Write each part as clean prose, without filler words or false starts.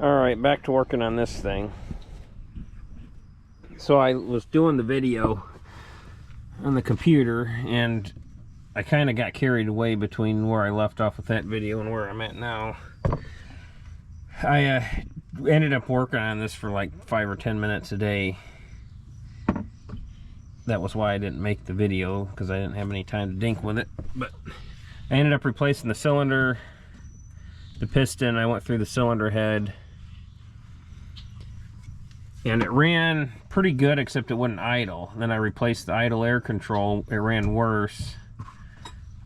Alright, back to working on this thing. So I was doing the video on the computer and I kind of got carried away between where I left off with that video and where I'm at now. I ended up working on this for like 5 or 10 minutes a day. That was why I didn't make the video, because I didn't have any time to dink with it. But I ended up replacing the cylinder, the piston. I went through the cylinder head, and it ran pretty good, except it wouldn't idle. Then I replaced the idle air control. It ran worse.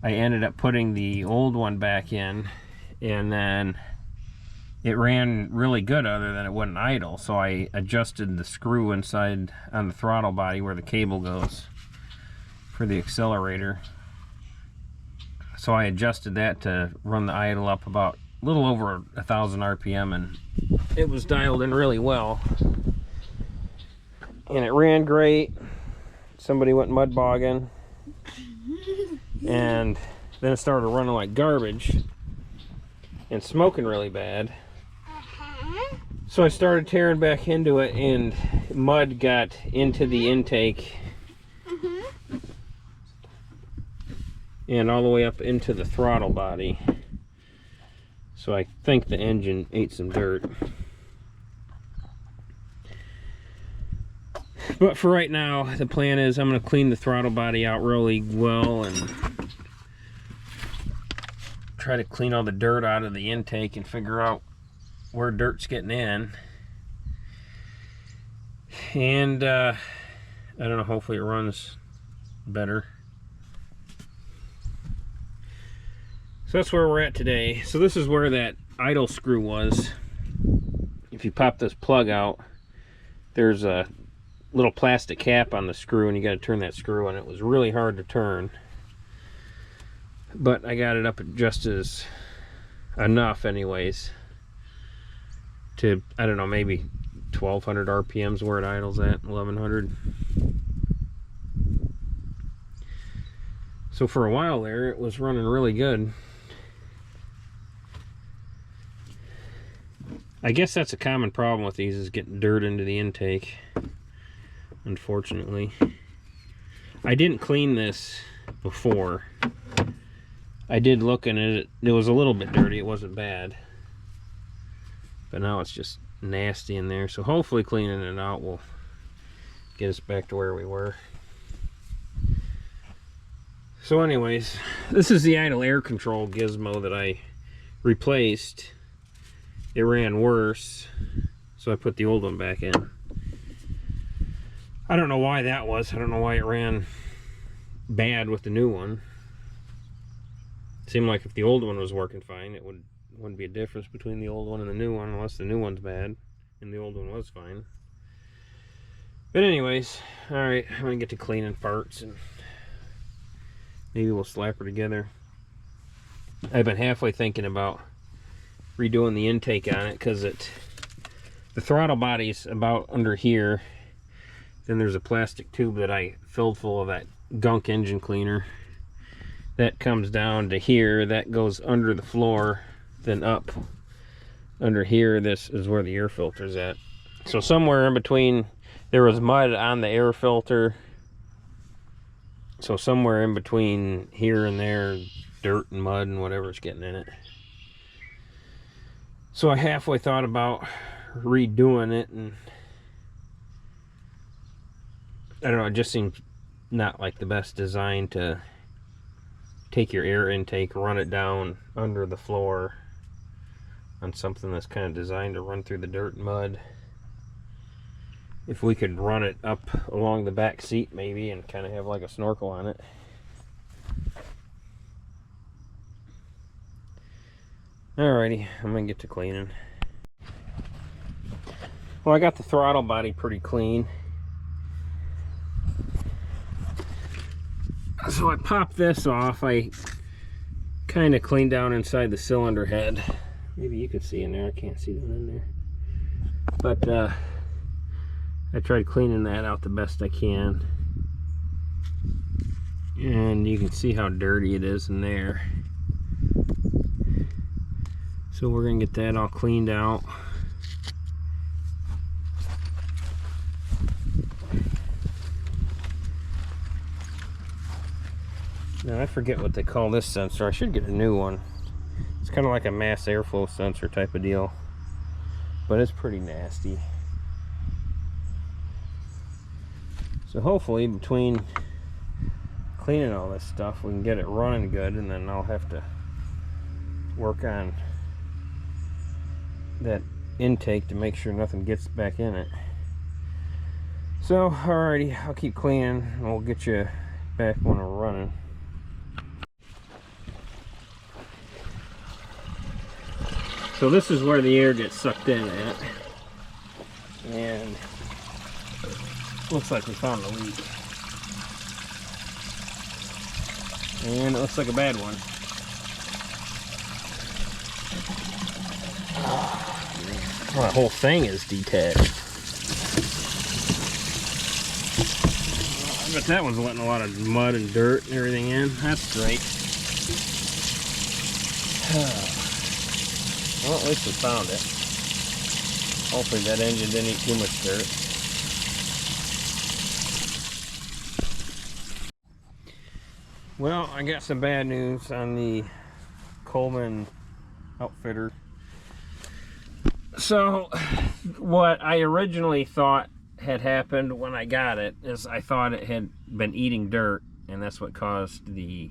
I ended up putting the old one back in, and then it ran really good other than it wouldn't idle. So I adjusted the screw inside on the throttle body where the cable goes for the accelerator. So I adjusted that to run the idle up about a little over 1,000 RPM, and it was dialed in really well. And it ran great. Somebody went mud bogging, and then it started running like garbage and smoking really bad. So I started tearing back into it, and mud got into the intake and all the way up into the throttle body. So I think the engine ate some dirt. But for right now, the plan is I'm going to clean the throttle body out really well and try to clean all the dirt out of the intake and figure out where dirt's getting in. And I don't know, hopefully it runs better. So that's where we're at today. So this is where that idle screw was. If you pop this plug out, there's a little plastic cap on the screw, and you got to turn that screw, and it was really hard to turn. But I got it up at just as enough anyways to, I don't know, maybe 1,200 RPMs where it idles at, 1,100. So for a while there, it was running really good. I guess that's a common problem with these, is getting dirt into the intake, unfortunately. I didn't clean this before. I did look in it. It was a little bit dirty. It wasn't bad. But now it's just nasty in there. So hopefully cleaning it out will get us back to where we were. So anyways, this is the idle air control gizmo that I replaced. It ran worse, so I put the old one back in. I don't know why that was. I don't know why it ran bad with the new one. It seemed like if the old one was working fine, it wouldn't be a difference between the old one and the new one, unless the new one's bad and the old one was fine. But anyways, alright, I'm gonna get to cleaning parts and maybe we'll slap her together. I've been halfway thinking about redoing the intake on it, because the throttle body's about under here. Then there's a plastic tube that I filled full of that gunk engine cleaner. That comes down to here, that goes under the floor, then up under here. This is where the air filter's at. So somewhere in between, there was mud on the air filter. So somewhere in between here and there, dirt and mud and whatever's getting in it. So I halfway thought about redoing it, and I don't know, it just seems not like the best design to take your air intake, run it down under the floor on something that's kind of designed to run through the dirt and mud. If we could run it up along the back seat maybe and kind of have like a snorkel on it. Alrighty, I'm gonna get to cleaning. Well, I got the throttle body pretty clean. So I popped this off. I kind of cleaned down inside the cylinder head. Maybe you could see in there. I can't see that in there. But I tried cleaning that out the best I can. And you can see how dirty it is in there. So we're going to get that all cleaned out. Now I forget what they call this sensor. I should get a new one. It's kind of like a mass airflow sensor type of deal, but it's pretty nasty. So hopefully between cleaning all this stuff we can get it running good, and then I'll have to work on that intake to make sure nothing gets back in it. So alrighty, I'll keep cleaning and we'll get you back when we're running. So this is where the air gets sucked in at, and looks like we found a leak, and it looks like a bad one. Well, that whole thing is detached. I bet that one's letting a lot of mud and dirt and everything in. That's great. Well, at least we found it. Hopefully that engine didn't eat too much dirt. Well, I got some bad news on the Coleman Outfitter. So, what I originally thought had happened when I got it is I thought it had been eating dirt, and that's what caused the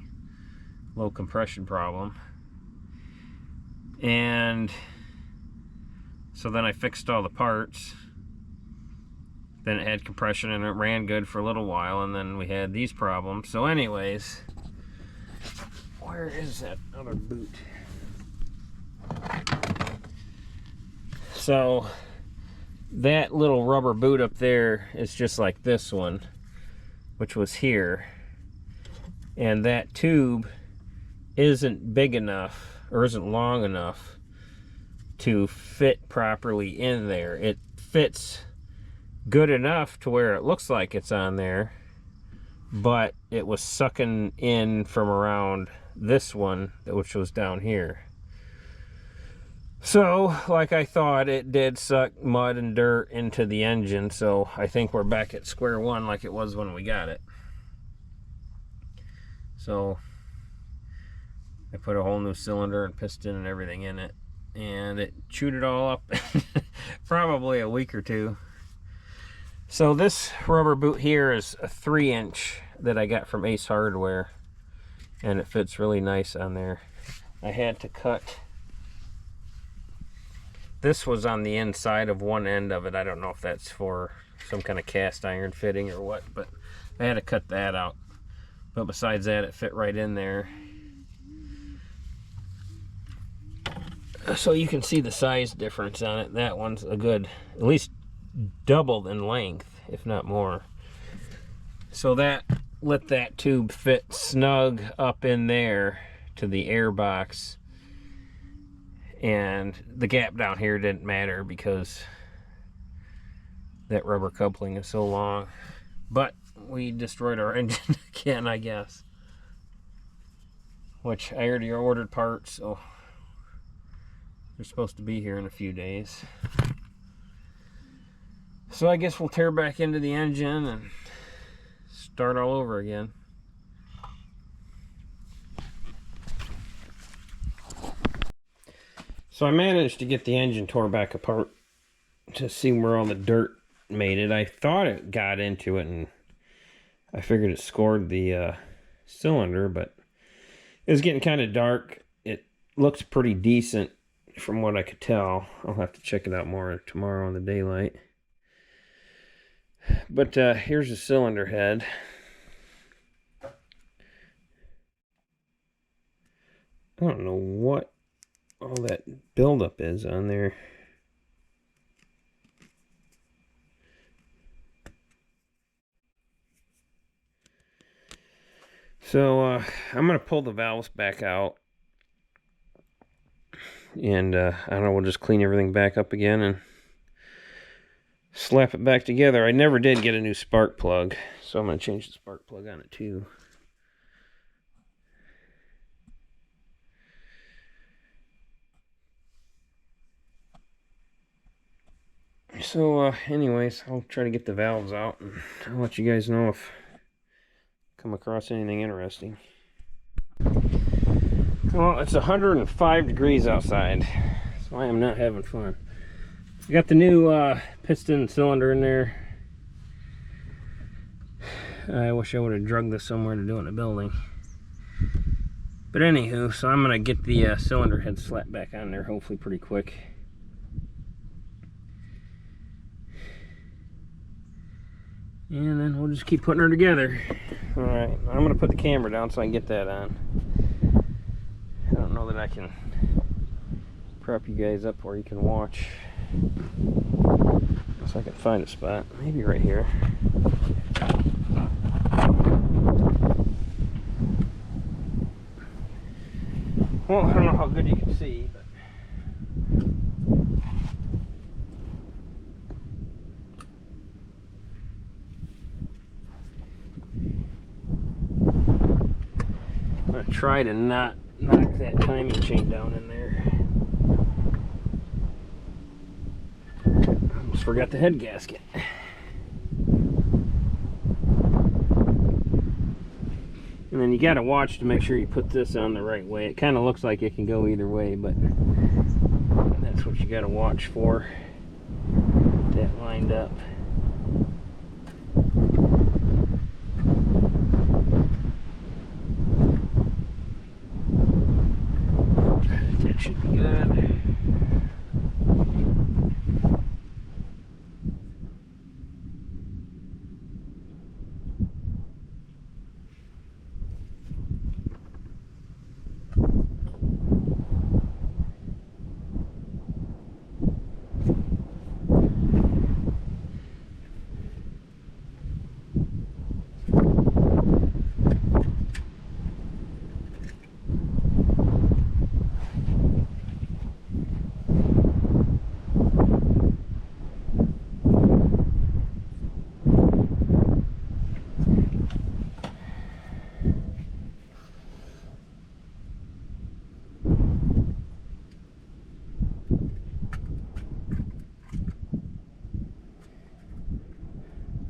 low compression problem. And so then I fixed all the parts. Then it had compression and it ran good for a little while, and then we had these problems. So anyways, where is that other boot? So that little rubber boot up there is just like this one, which was here. And that tube isn't big enough, or isn't long enough to fit properly in there. It fits good enough to where it looks like it's on there, but it was sucking in from around this one, which was down here. So, like I thought, it did suck mud and dirt into the engine, so I think we're back at square one like it was when we got it. So I put a whole new cylinder and piston and everything in it, and it chewed it all up probably a week or two. So this rubber boot here is a 3-inch that I got from Ace Hardware, and it fits really nice on there. I had to cut, this was on the inside of one end of it. I don't know if that's for some kind of cast iron fitting or what, but I had to cut that out. But besides that, it fit right in there. So you can see the size difference on it. That one's a good, at least doubled in length, if not more. So that let that tube fit snug up in there to the air box, and the gap down here didn't matter because that rubber coupling is so long. But we destroyed our engine again, I guess, which I already ordered parts, so they're supposed to be here in a few days. So I guess we'll tear back into the engine and start all over again. So I managed to get the engine tore back apart to see where all the dirt made it. I thought it got into it, and I figured it scored the cylinder, but it was getting kind of dark. It looks pretty decent from what I could tell. I'll have to check it out more tomorrow in the daylight. But here's the cylinder head. I don't know what all that buildup is on there. So I'm going to pull the valves back out, and I don't know, we'll just clean everything back up again and slap it back together. I never did get a new spark plug, so I'm going to change the spark plug on it too. So, anyways, I'll try to get the valves out, and I'll let you guys know if I come across anything interesting. Well, it's 105 degrees outside, so I am not having fun. I got the new piston cylinder in there. I wish I would have drugged this somewhere to do it in a building. But anywho, so I'm going to get the cylinder head slapped back on there hopefully pretty quick. And then we'll just keep putting her together. Alright, I'm going to put the camera down so I can get that on. I don't know that I can prop you guys up where you can watch. Unless I can find a spot. Maybe right here. Well, I don't know how good you can see, but I'm going to try to not knock that timing chain down in there. Almost forgot the head gasket. And then you got to watch to make sure you put this on the right way. It kind of looks like it can go either way, but that's what you got to watch for. Get that lined up. That should be good.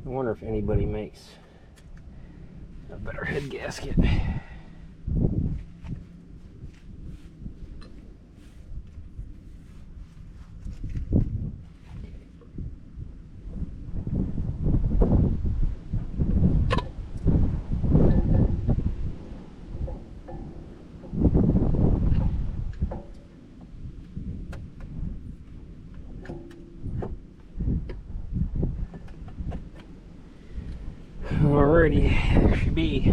I wonder if anybody makes a better head gasket. Alrighty, there she be.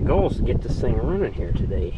goal is to get this thing running here today.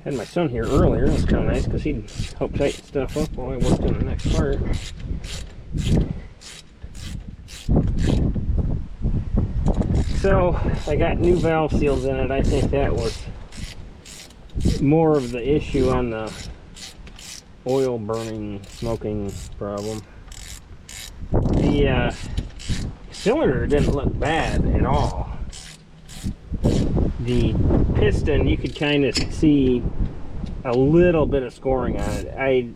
Had my son here earlier. It was kind of nice because he'd help tighten stuff up while I worked on the next part. So I got new valve seals in it. I think that was more of the issue on the oil burning, smoking problem. The cylinder didn't look bad at all. The piston, you could kind of see a little bit of scoring on it. I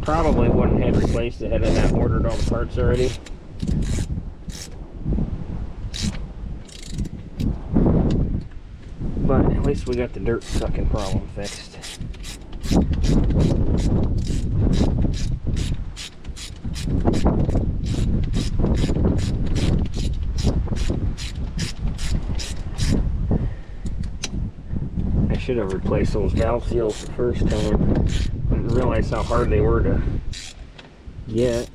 probably wouldn't have replaced it had I not ordered all the parts already. But at least we got the dirt sucking problem fixed. I should have replaced those valve seals the first time. Didn't realize how hard they were to get.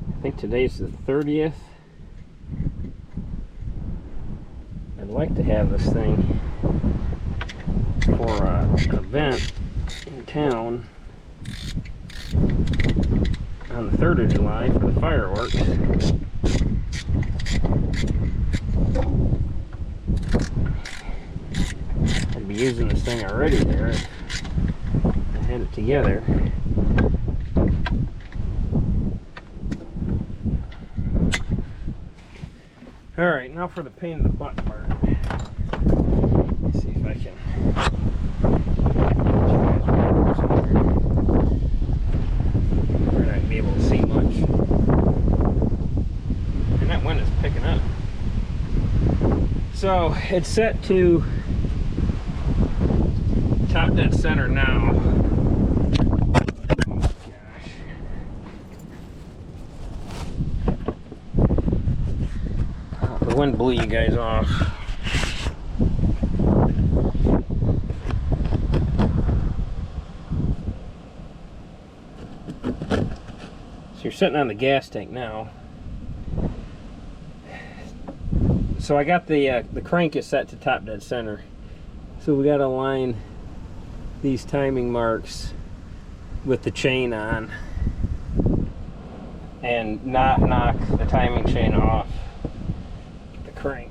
I think today's the 30th. I'd like to have this thing for an event in town on the 3rd of July for the fireworks. I'd be using this thing already there if I had it together. Alright, now for the pain in the butt part. Let's see if I can. We're not going to be able to see much. And that wind is picking up. So it's set to top dead center now. The wind blew you guys off. sitting on the gas tank now. So I got the crank is set to top dead center. So we got to align these timing marks with the chain on and not knock the timing chain off the crank.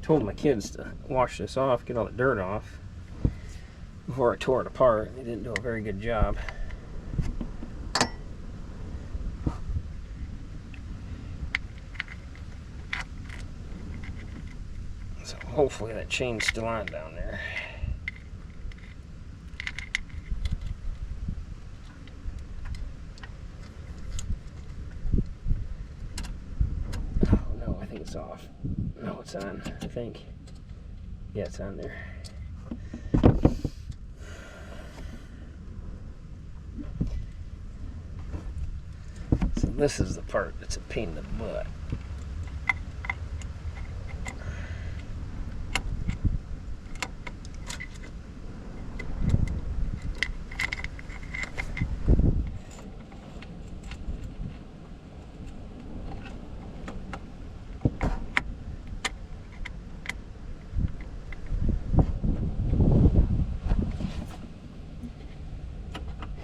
Told my kids to wash this off, get all the dirt off before I tore it apart. They didn't do a very good job. So hopefully that chain's still on down there. Oh no, I think it's off. No, it's on, I think. Yeah, it's on there. So this is the part that's a pain in the butt.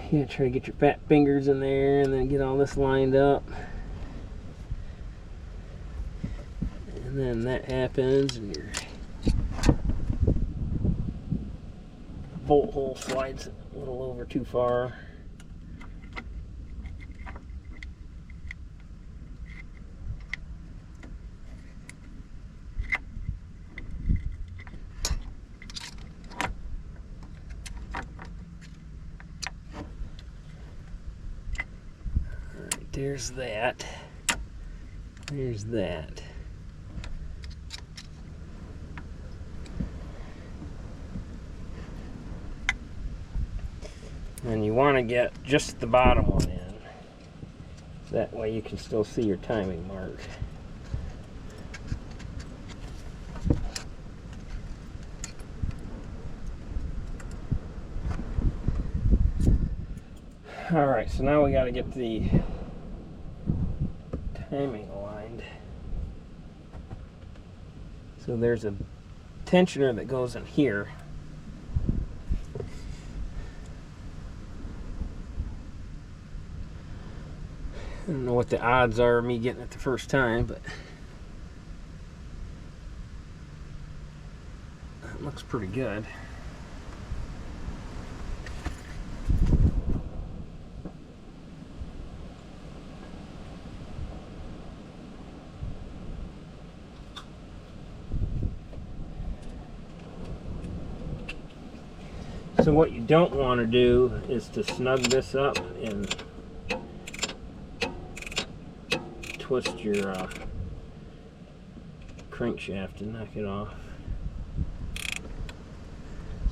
You gotta try to get your fat fingers in there and then get all this lined up. And then that happens and your bolt hole slides a little over too far. There's that. There's that. And you want to get just the bottom one in. That way you can still see your timing mark. Alright, so now we got to get the timing aligned. So there's a tensioner that goes in here. I don't know what the odds are of me getting it the first time, but it looks pretty good. So what you don't want to do is to snug this up and twist your crankshaft and knock it off.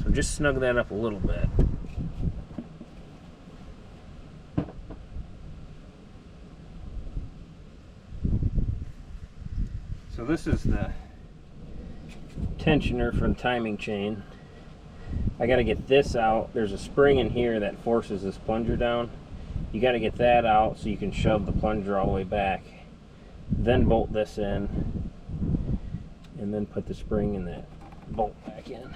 So just snug that up a little bit. So this is the tensioner for the timing chain. I got to get this out. There's a spring in here that forces this plunger down. You got to get that out so you can shove the plunger all the way back. Then bolt this in, and then put the spring and that bolt back in.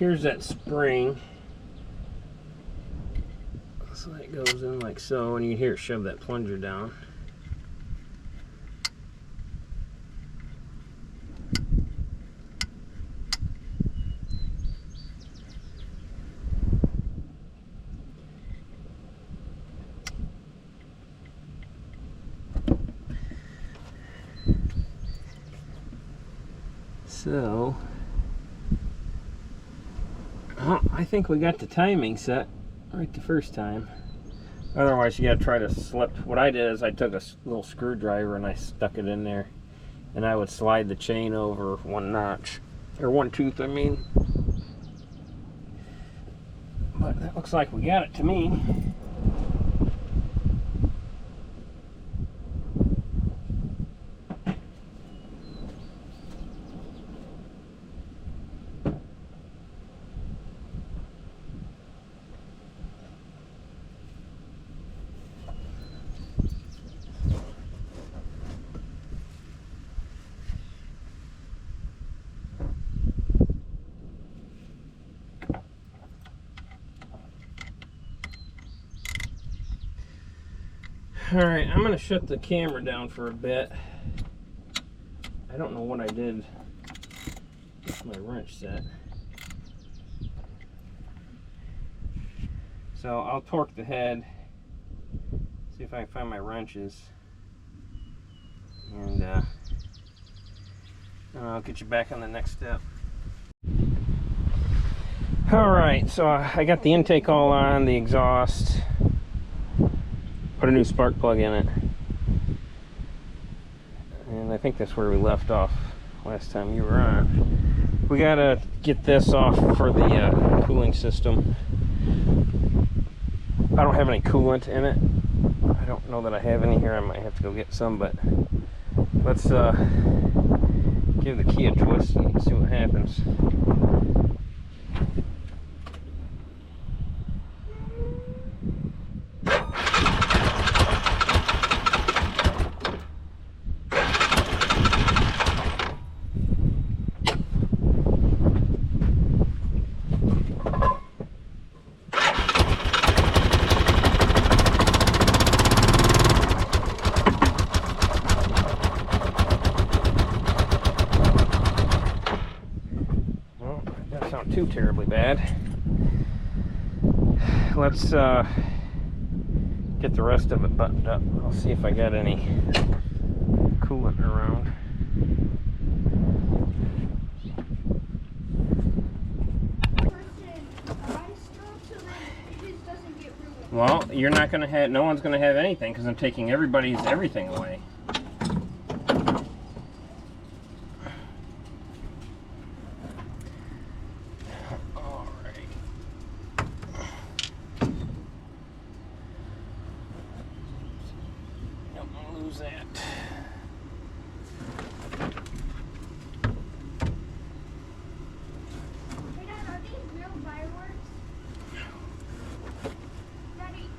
here's that spring. So it goes in like so, and you can hear it shove that plunger down. So, I think we got the timing set right the first time. Otherwise, you gotta try to slip. What I did is I took a little screwdriver and I stuck it in there, and I would slide the chain over one notch, or one tooth, I mean. But that looks like we got it to me. Alright, I'm going to shut the camera down for a bit. I don't know what I did with my wrench set. So I'll torque the head, see if I can find my wrenches, and I'll get you back on the next step. Alright, so I got the intake all on, the exhaust. Put a new spark plug in it, and I think that's where we left off last time you were on. We gotta get this off for the cooling system. I don't have any coolant in it. I don't know that I have any here. I might have to go get some, but let's give the key a twist and see what happens. Too terribly bad. Let's get the rest of it buttoned up. I'll see if I got any coolant around. Well, you're not going to have, no one's going to have anything because I'm taking everybody's everything away.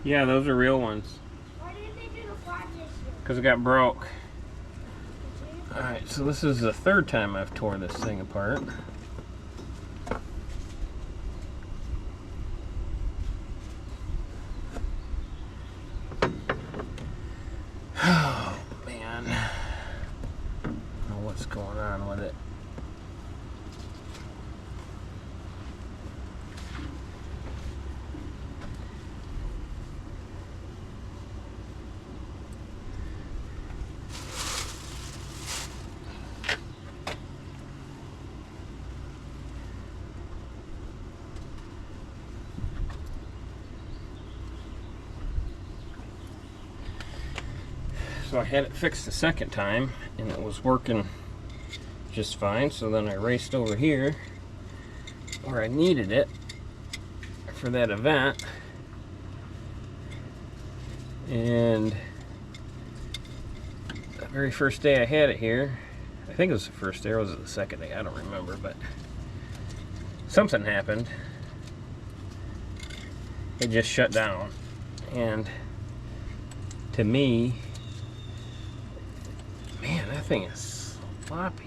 Yeah, those are real ones. Why didn't they do the flat this year? Because it got broke. Alright, so this is the third time I've tore this thing apart. Oh, man. I don't know what's going on with it. So I had it fixed the second time and it was working just fine, so then I raced over here where I needed it for that event, and the very first day I had it here, I think it was the first day or was it the second day, I don't remember, but something happened. It just shut down, and to me, man, that thing is sloppy.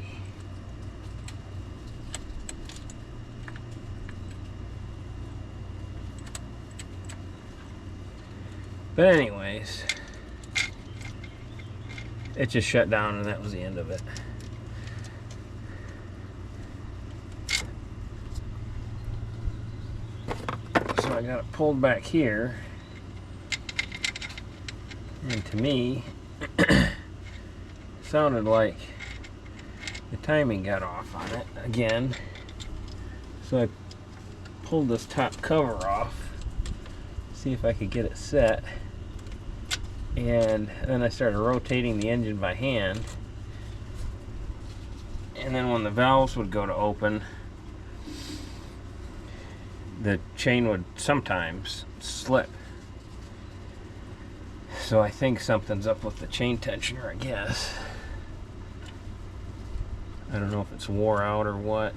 But anyways, it just shut down and that was the end of it. So I got it pulled back here, and to me sounded like the timing got off on it again. So I pulled this top cover off, see if I could get it set, and then I started rotating the engine by hand, and then when the valves would go to open, the chain would sometimes slip. So I think something's up with the chain tensioner, I guess. I don't know if it's wore out or what,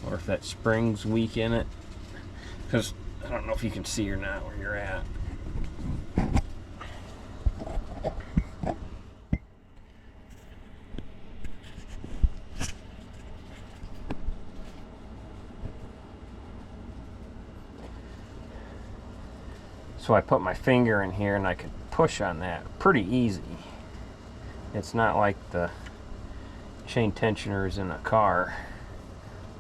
or if that spring's weak in it, because I don't know if you can see or not where you're at. So I put my finger in here and I could push on that pretty easy. It's not like the chain tensioners in a car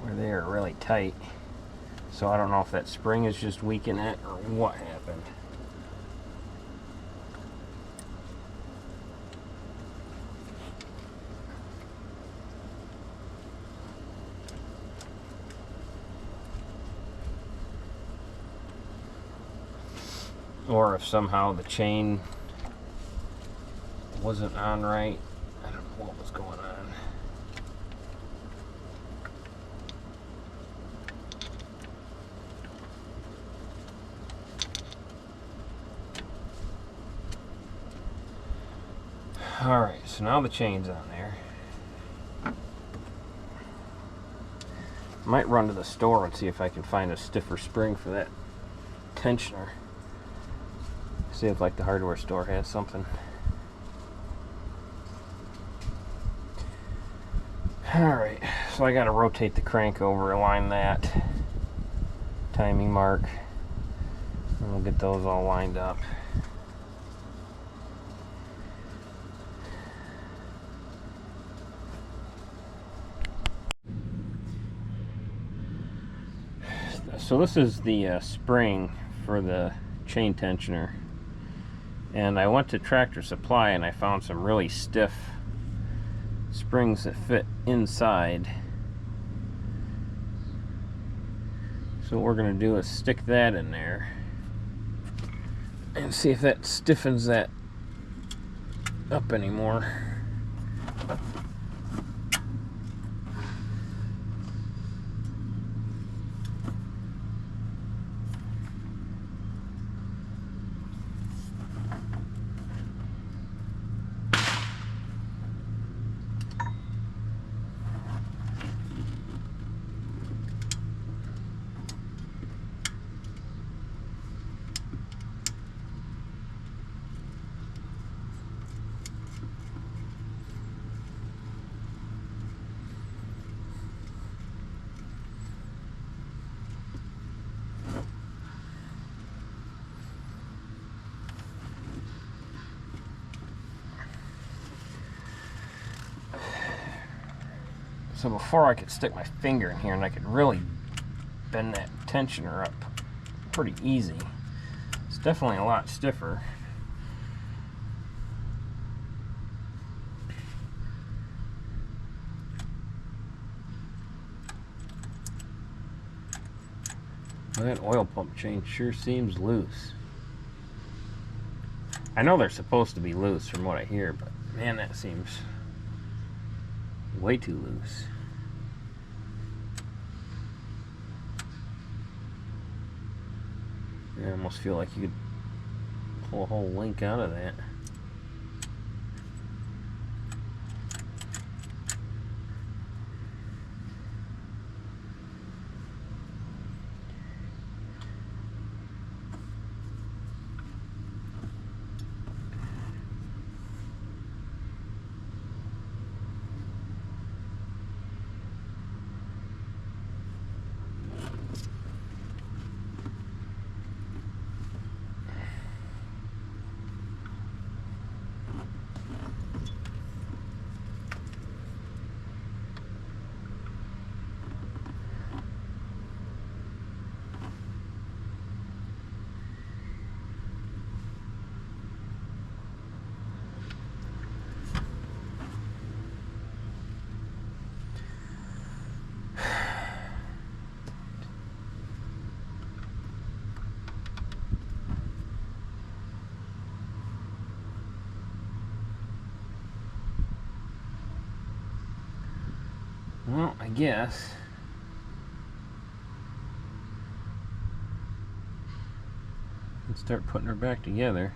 where they are really tight. So I don't know if that spring is just weak in it or what happened. Or if somehow the chain wasn't on right. I don't know what was going on. Alright, so now the chain's on there. Might run to the store and see if I can find a stiffer spring for that tensioner. See if like the hardware store has something. Alright, so I gotta rotate the crank over, align that timing mark, and we'll get those all lined up. So this is the spring for the chain tensioner. And I went to Tractor Supply and I found some really stiff springs that fit inside. So what we're going to do is stick that in there and see if that stiffens that up anymore. So before I could stick my finger in here and I could really bend that tensioner up pretty easy. It's definitely a lot stiffer. Well, that oil pump chain sure seems loose. I know they're supposed to be loose from what I hear, but man, that seems way too loose. I almost feel like you could pull a whole link out of that. Well, I guess. Let's start putting her back together.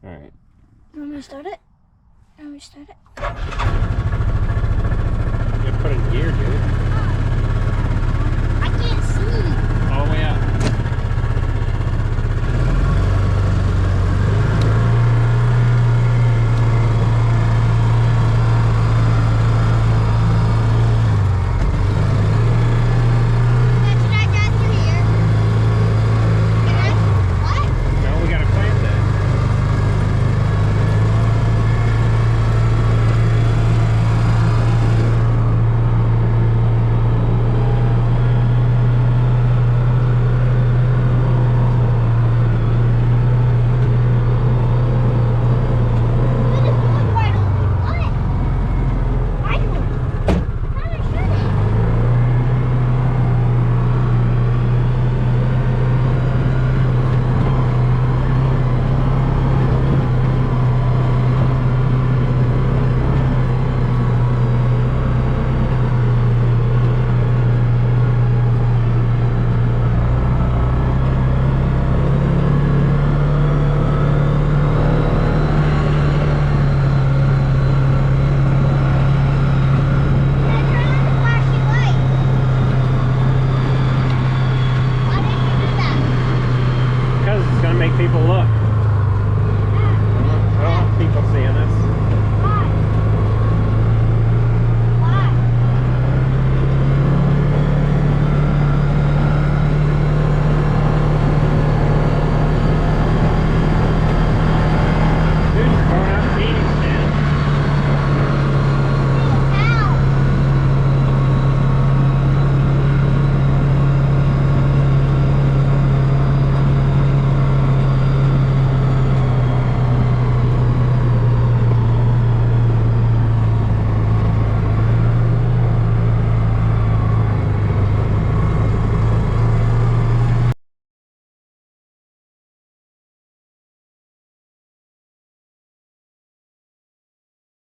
Alright. You want me to start it? You want me to start it? You gotta put it in gear, dude. I can't see. All the way up. Should I drive through here? What? No, we gotta clamp that. Because it's gonna make people look.